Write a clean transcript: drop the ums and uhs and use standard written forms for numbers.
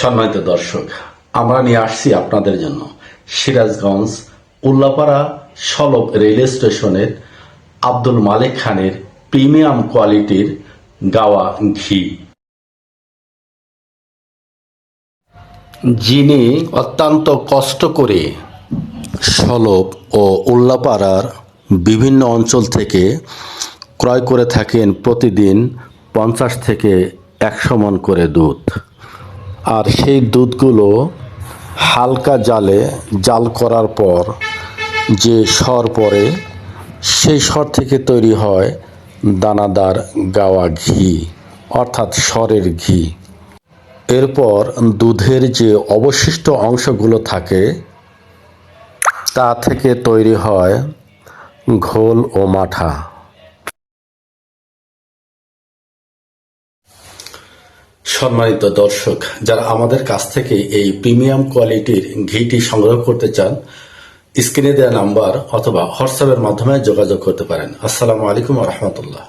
সম্মানিত দর্শক, আমরা নিয়ে আসছি আপনাদের জন্য সিরাজগঞ্জ উল্লাপাড়া সলব রেল স্টেশনের আব্দুল মালেক খানের প্রিমিয়াম কোয়ালিটির গাওয়া ঘি, যিনি অত্যন্ত কষ্ট করে সলব ও উল্লাপাড়ার বিভিন্ন অঞ্চল থেকে ক্রয় করে থাকেন প্রতিদিন 50 থেকে 100 মণ করে দুধ। আর সেই দুধগুলো হালকা জাল করার পর যে সর পড়ে, সেই সর থেকে তৈরি হয় দানাদার গাওয়া ঘি, অর্থাৎ সরের ঘি। এরপর দুধের যে অবশিষ্ট অংশগুলো থাকে তা থেকে তৈরি হয় ঘোল ও মাঠা। সম্মানিত দর্শক, যারা আমাদের কাছ থেকে এই প্রিমিয়াম কোয়ালিটির ঘিটি সংগ্রহ করতে চান, স্ক্রিনে দেওয়া নাম্বার অথবা হোয়াটসঅ্যাপের মাধ্যমে যোগাযোগ করতে পারেন। আসসালামু আলাইকুম ওয়া রাহমাতুল্লাহ।